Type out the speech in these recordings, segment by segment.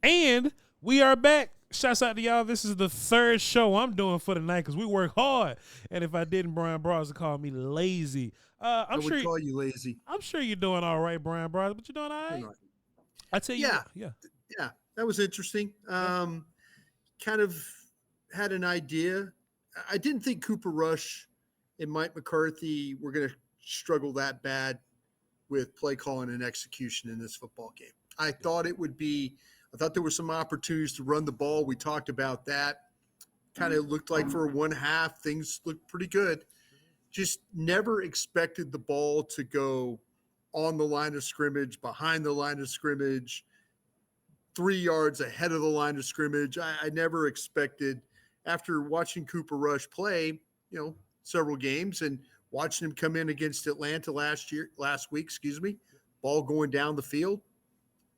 And we are back. Shouts out to y'all. This is the third show I'm doing for the night because we work hard. And if I didn't, Bryan Broaddus would call me lazy. I would call you lazy. I'm sure you're doing all right, Bryan Broaddus, but you're doing all right. I tell you, yeah, that was interesting. Kind of had an idea. I didn't think Cooper Rush and Mike McCarthy were going to struggle that bad with play calling and execution in this football game. I thought there were some opportunities to run the ball. We talked about that. Kind of looked like for one half, things looked pretty good. Just never expected the ball to go on the line of scrimmage, behind the line of scrimmage, 3 yards ahead of the line of scrimmage. I never expected, after watching Cooper Rush play, several games and watching him come in against Atlanta last week, ball going down the field.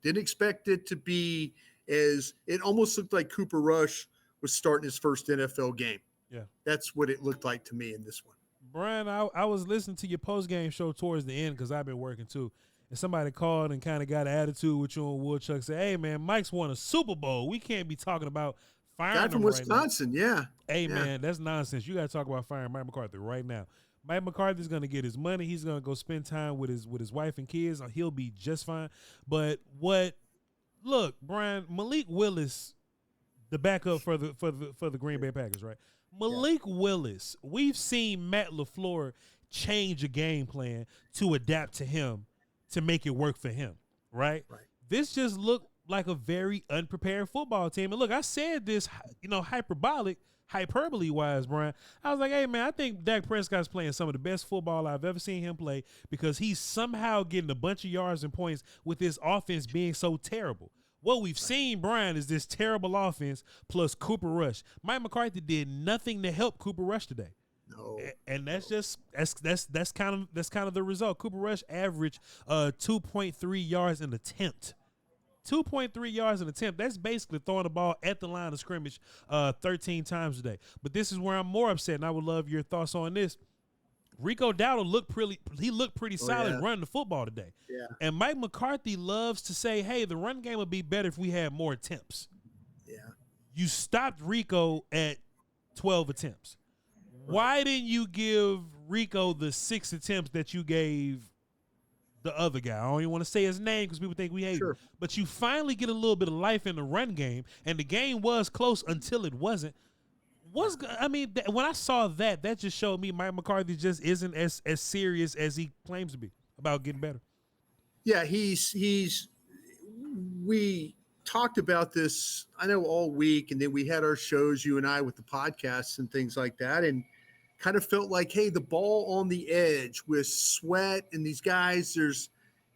Didn't expect it to be it almost looked like Cooper Rush was starting his first NFL game. Yeah. That's what it looked like to me in this one. Bryan, I was listening to your post-game show towards the end because I've been working too. And somebody called and kind of got an attitude with you and Woodchuck. Said, hey, man, Mike's won a Super Bowl. We can't be talking about firing him from Wisconsin, right yeah. Hey, man, that's nonsense. You got to talk about firing Mike McCarthy right now. Mike McCarthy's going to get his money. He's going to go spend time with his wife and kids. He'll be just fine. But look, Bryan, Malik Willis, the backup for the Green Bay Packers, right? Malik Willis, we've seen Matt LaFleur change a game plan to adapt to him to make it work for him, right? This just looked like a very unprepared football team. And look, I said this, hyperbole-wise, Bryan. I was like, hey, man, I think Dak Prescott's playing some of the best football I've ever seen him play because he's somehow getting a bunch of yards and points with his offense being so terrible. What we've seen, Bryan, is this terrible offense plus Cooper Rush. Mike McCarthy did nothing to help Cooper Rush today. No. And that's kind of the result. Cooper Rush averaged 2.3 yards an attempt. 2.3 yards an attempt. That's basically throwing the ball at the line of scrimmage 13 times a day. But this is where I'm more upset, and I would love your thoughts on this. Rico Dowdle looked pretty solid running the football today. Yeah. And Mike McCarthy loves to say, hey, the run game would be better if we had more attempts. Yeah. You stopped Rico at 12 attempts. Why didn't you give Rico the 6 attempts that you gave the other guy? I don't even want to say his name because people think we hate him. But you finally get a little bit of life in the run game, and the game was close until it wasn't. When I saw that just showed me Mike McCarthy just isn't as serious as he claims to be about getting better. Yeah, we talked about this, I know, all week, and then we had our shows, you and I, with the podcasts and things like that, and kind of felt like, hey, the ball on the edge with Sweat and these guys,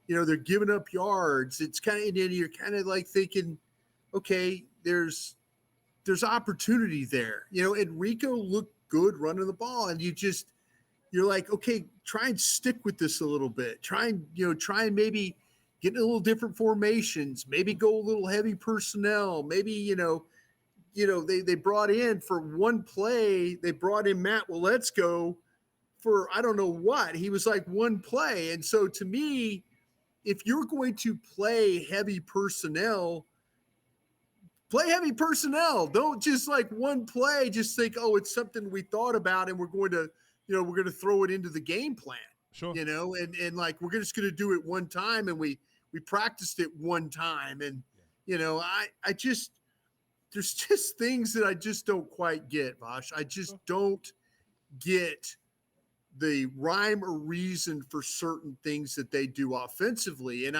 they're giving up yards. It's kind of, you're kind of like thinking, okay, there's opportunity there, and Rico looked good running the ball, and you're like, okay, try and stick with this a little bit. Try and maybe get in a little different formations, maybe go a little heavy personnel. Maybe, they brought in for one play, they brought in Matt Waletzko for, I don't know what, he was like one play. And so to me, if you're going to play heavy personnel, play heavy personnel. Don't just like one play, just think, oh, it's something we thought about and we're going to throw it into the game plan. Sure. And like, we're just going to do it one time, and we practiced it one time. And, I just, there's just things that I just don't quite get, Voch. I just don't get the rhyme or reason for certain things that they do offensively. And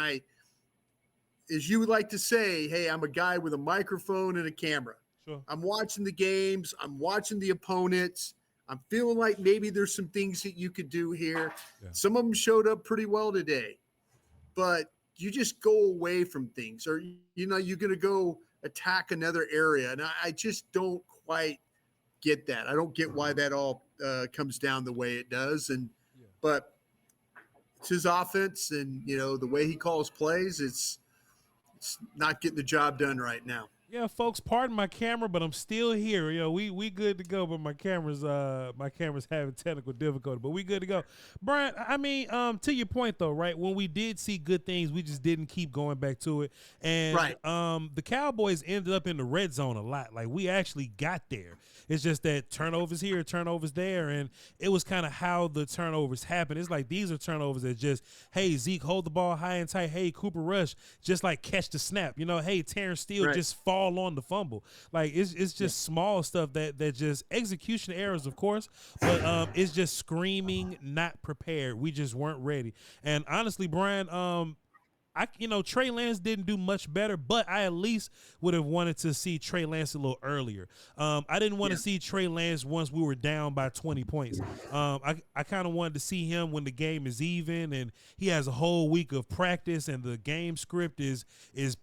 as you would like to say, hey, I'm a guy with a microphone and a camera. Sure. I'm watching the games. I'm watching the opponents. I'm feeling like maybe there's some things that you could do here. Yeah. Some of them showed up pretty well today, but you just go away from things, or, you're going to go attack another area. And I just don't quite get that. I don't get why that all comes down the way it does. But it's his offense, and, the way he calls plays, it's not getting the job done right now. Yeah, folks, pardon my camera, but I'm still here. We good to go, but my camera's having technical difficulty, but we good to go. Bryan, I mean, to your point though, right? When we did see good things, we just didn't keep going back to it. And Right. the Cowboys ended up in the red zone a lot. Like we actually got there. It's just that turnovers here, turnovers there, and it was kind of how the turnovers happen. It's like these are turnovers that just, hey, Zeke, hold the ball high and tight. Hey, Cooper Rush, just like catch the snap. Hey, Terrence Steele, Right. just fall on the fumble. Like it's just small stuff that just execution errors, of course, but it's just screaming not prepared. We just weren't ready. And honestly, Bryan, Trey Lance didn't do much better, but I at least would have wanted to see Trey Lance a little earlier. I didn't want to see Trey Lance once we were down by 20 points. I kind of wanted to see him when the game is even and he has a whole week of practice and the game script is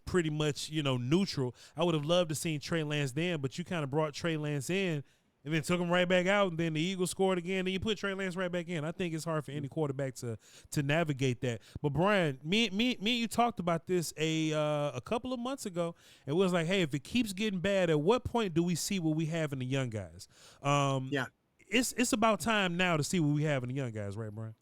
pretty much, neutral. I would have loved to see Trey Lance then, but you kind of brought Trey Lance in and then took him right back out, and then the Eagles scored again. Then you put Trey Lance right back in. I think it's hard for any quarterback to navigate that. But Bryan, me and you talked about this a couple of months ago, and it was like, hey, if it keeps getting bad, at what point do we see what we have in the young guys? Yeah. It's about time now to see what we have in the young guys, right, Bryan?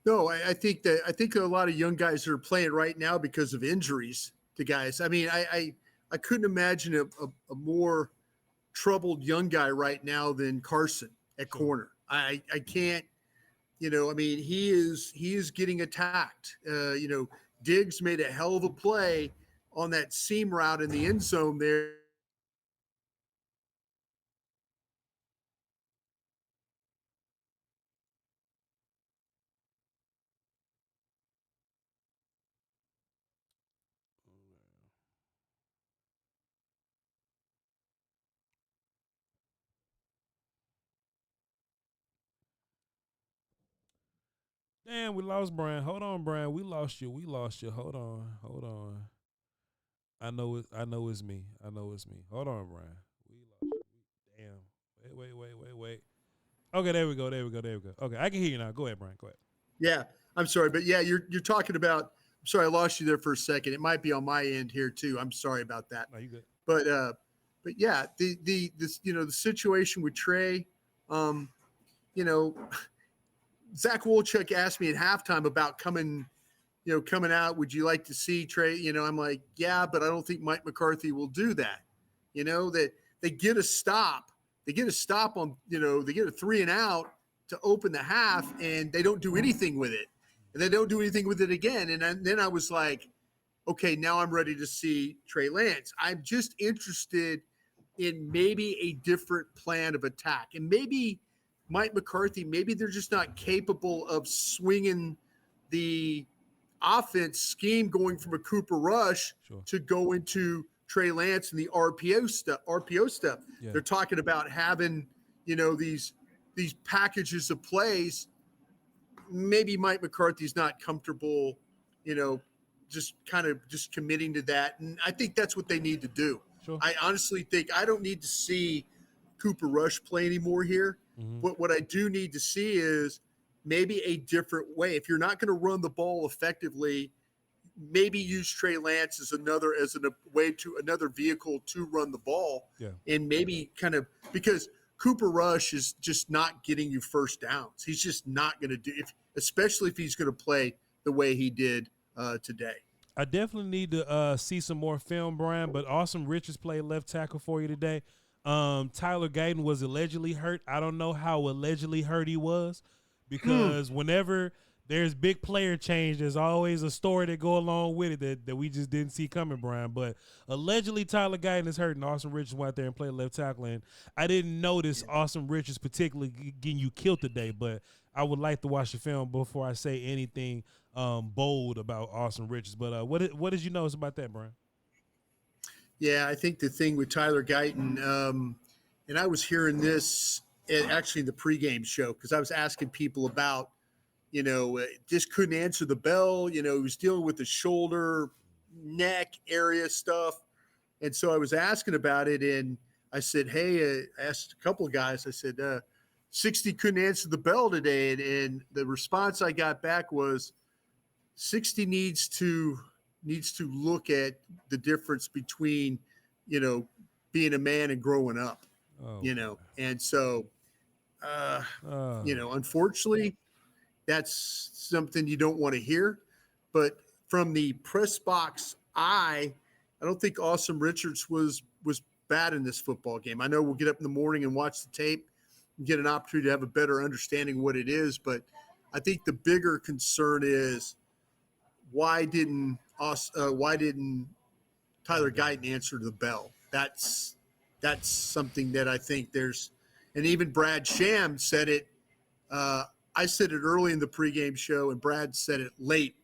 No, I think a lot of young guys are playing right now because of injuries to guys. I mean, I couldn't imagine a more troubled young guy right now than Carson at corner. I can't, I mean, he is getting attacked. Diggs made a hell of a play on that seam route in the end zone there. Damn, we lost Bryan. Hold on, Bryan. We lost you. We lost you. Hold on. Hold on. I know it's me. I know it's me. Hold on, Bryan. We lost you. Damn. Wait. Okay, there we go. Okay, I can hear you now. Go ahead, Bryan. Go ahead. Yeah, I'm sorry, but yeah, you're talking about. I'm sorry, I lost you there for a second. It might be on my end here too. I'm sorry about that. No, you good. But yeah, the situation with Trey, um, you know, Zach Wolchuk asked me at halftime about coming out. Would you like to see Trey? I'm like, yeah, but I don't think Mike McCarthy will do that. That they get a stop. They get a stop on, they get a 3 and out to open the half, and they don't do anything with it. And they don't do anything with it again. And then I was like, okay, now I'm ready to see Trey Lance. I'm just interested in maybe a different plan of attack. And maybe Mike McCarthy, maybe they're just not capable of swinging the offense scheme going from a Cooper Rush to go into Trey Lance and the RPO stuff. Yeah. They're talking about having, these packages of plays. Maybe Mike McCarthy's not comfortable, just committing to that. And I think that's what they need to do. Sure. I honestly think I don't need to see Cooper Rush play anymore here. Mm-hmm. But what I do need to see is maybe a different way. If you're not going to run the ball effectively, maybe use Trey Lance as another vehicle to run the ball. Yeah. And maybe because Cooper Rush is just not getting you first downs. He's just not going to do it, especially if he's going to play the way he did today. I definitely need to see some more film, Bryan, but Awesome Richards played left tackle for you today. Tyler Guyton was allegedly hurt. I don't know how allegedly hurt he was, because whenever there's big player change, there's always a story that go along with it that we just didn't see coming, Bryan. But allegedly Tyler Guyton is hurt, and Awesome Richards went out there and played left tackle. And I didn't notice Awesome Richards particularly getting you killed today, but I would like to watch the film before I say anything bold about Awesome Richards. But what did you notice about that, Bryan? Yeah, I think the thing with Tyler Guyton, and I was hearing this actually in the pregame show, because I was asking people about, just couldn't answer the bell. He was dealing with the shoulder, neck area stuff. And so I was asking about it, and I said, hey, I asked a couple of guys, I said, 60 couldn't answer the bell today. And the response I got back was 60 needs to needs to look at the difference between, being a man and growing up, Oh, and so, unfortunately, that's something you don't want to hear. But from the press box, I don't think Awesome Richards was bad in this football game. I know we'll get up in the morning and watch the tape and get an opportunity to have a better understanding of what it is. But I think the bigger concern is why didn't Tyler Guyton answer the bell? That's something that I think and even Brad Sham said it. I said it early in the pregame show, and Brad said it late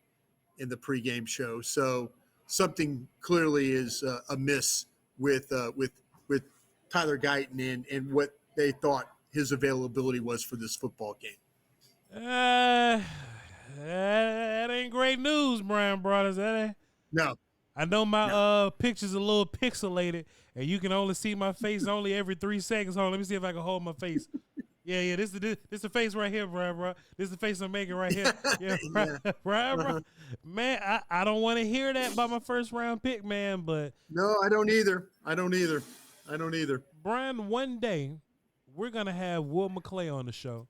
in the pregame show. So something clearly is amiss with Tyler Guyton and what they thought his availability was for this football game. That ain't great news, Bryan Broaddus. That ain't. No. I know my picture's a little pixelated, and you can only see my face only every 3 seconds. Hold on, let me see if I can hold my face. Yeah, this the face right here, Bryan. This is the face I'm making right here. Yeah, Bryan. Man, I don't want to hear that about my first round pick, man. But no, I don't either. Bryan, one day we're gonna have Will McClay on the show,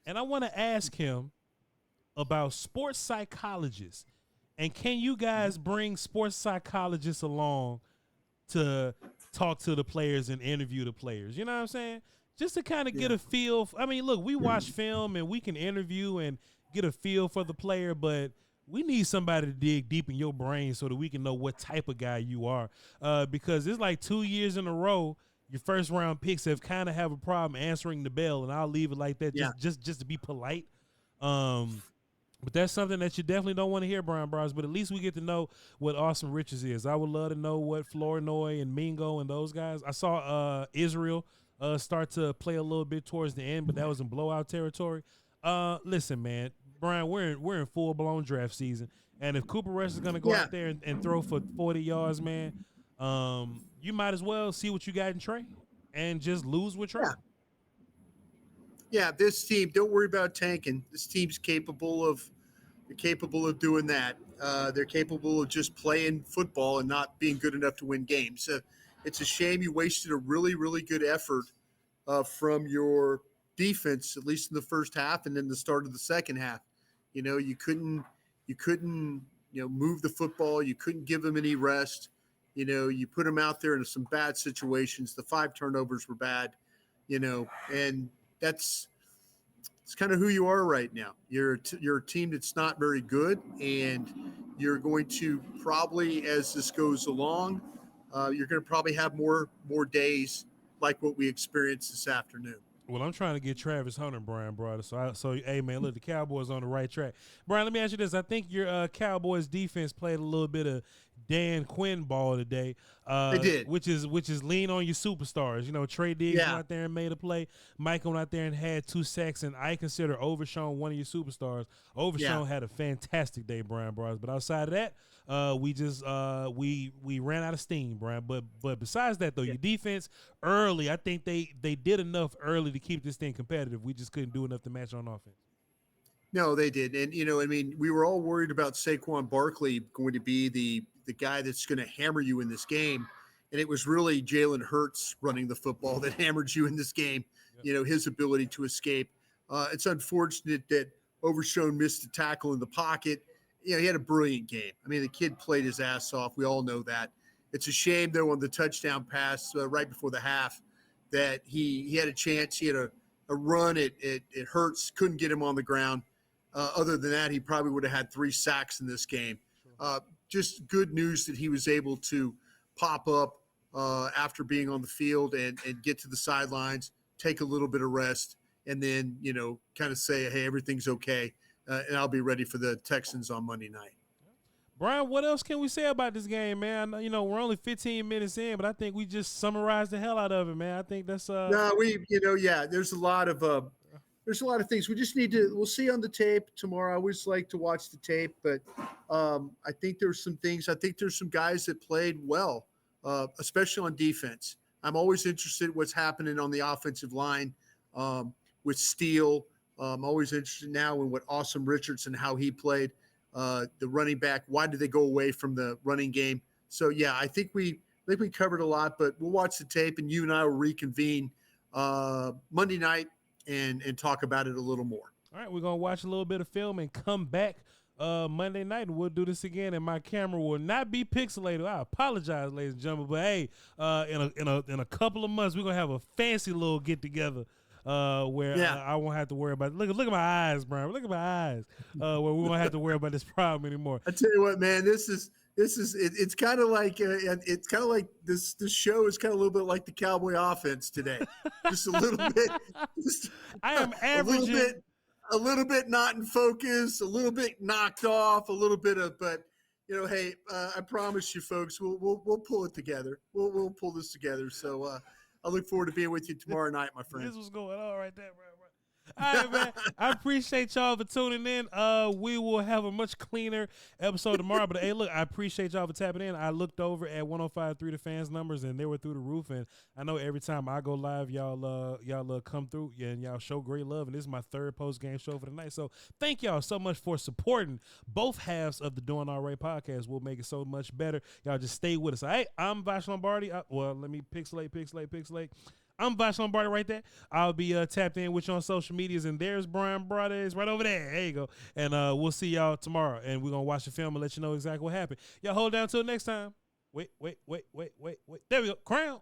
and I want to ask him about sports psychologists. And can you guys bring sports psychologists along to talk to the players and interview the players? You know what I'm saying? Just to kind of get a feel. I mean, look, we watch film and we can interview and get a feel for the player, but we need somebody to dig deep in your brain so that we can know what type of guy you are. Because it's like 2 years in a row, your first round picks have a problem answering the bell, and I'll leave it like that just to be polite. But that's something that you definitely don't want to hear, Bryan Broaddus. But at least we get to know what Awesome Richards is. I would love to know what Flournoy and Mingo and those guys. I saw Israel start to play a little bit towards the end, but that was in blowout territory. Listen, man, Bryan, we're in full blown draft season, and if Cooper Rush is gonna go out there and throw for 40 yards, man, you might as well see what you got in Trey and just lose with Trey. Yeah, this team, don't worry about tanking. This team's capable of doing that. They're capable of just playing football and not being good enough to win games. So it's a shame you wasted a really, really good effort from your defense, at least in the first half and then the start of the second half. You couldn't move the football. You couldn't give them any rest. You put them out there into some bad situations. The 5 turnovers were bad, and it's kind of who you are right now. You're a team that's not very good, and you're going to probably, as this goes along, you're going to probably have more days like what we experienced this afternoon. Well, I'm trying to get Travis Hunter, Bryan Broaddus. So hey, man, look, the Cowboys on the right track. Bryan, let me ask you this. I think your Cowboys defense played a little bit of Dan Quinn ball today. They did. Which is lean on your superstars. Trey Diggs went out there and made a play. Mike went out there and had 2 sacks, and I consider Overshown one of your superstars. Overshown had a fantastic day, Bryan Broaddus. But outside of that, we ran out of steam, Bryan. But besides that, though, your defense early, I think they did enough early to keep this thing competitive. We just couldn't do enough to match on offense. No, they did. And, we were all worried about Saquon Barkley going to be the guy that's going to hammer you in this game. And it was really Jalen Hurts running the football that hammered you in this game, his ability to escape. It's unfortunate that Overshown missed a tackle in the pocket. He had a brilliant game. I mean, the kid played his ass off. We all know that. It's a shame, though, on the touchdown pass right before the half that he had a chance. He had a run. It Hurts, couldn't get him on the ground. Other than that, he probably would have had 3 sacks in this game. Just good news that he was able to pop up after being on the field and get to the sidelines, take a little bit of rest, and then, kind of say, hey, everything's okay, and I'll be ready for the Texans on Monday night. Bryan, what else can we say about this game, man? We're only 15 minutes in, but I think we just summarized the hell out of it, man. I think that's No, there's a lot of things. We just we'll see on the tape tomorrow. I always like to watch the tape, but I think there's some things. I think there's some guys that played well, especially on defense. I'm always interested in what's happening on the offensive line with Steele. I'm always interested now in what Awesome Richards and how he played. the running back. Why did they go away from the running game? So yeah, I think we covered a lot, but we'll watch the tape and you and I will reconvene Monday night and talk about it a little more. All right, we're gonna watch a little bit of film and come back Monday night, and we'll do this again. And my camera will not be pixelated. I apologize, ladies and gentlemen, but hey, in a couple of months, we're gonna have a fancy little get together. Where I won't have to worry about look at my eyes, Brian. Look at my eyes. Where we won't have to worry about this problem anymore. I tell you what, man, it's kind of like this show is kind of a little bit like the Cowboy offense today, just a little bit. I am averaging a little bit not in focus, a little bit knocked off, a little bit of, but hey, I promise you, folks, we'll pull it together. We'll pull this together. So I look forward to being with you tomorrow night, my friend. This was going on right there, bro. All right, man. I appreciate y'all for tuning in. We will have a much cleaner episode tomorrow. But hey, look, I appreciate y'all for tapping in. I looked over at 105.3 The Fans numbers, and they were through the roof. And I know every time I go live, y'all come through and y'all show great love. And this is my third post game show for the night. So thank y'all so much for supporting both halves of the Doing All Right podcast. We'll make it so much better. Y'all just stay with us. All right, I'm Voch Lombardi. Let me pixelate. I'm Voch Lombardi right there. I'll be tapped in with you on social medias, and there's Bryan Broaddus right over there. There you go. And we'll see y'all tomorrow, and we're going to watch the film and let you know exactly what happened. Y'all hold down till next time. Wait. There we go. Crown.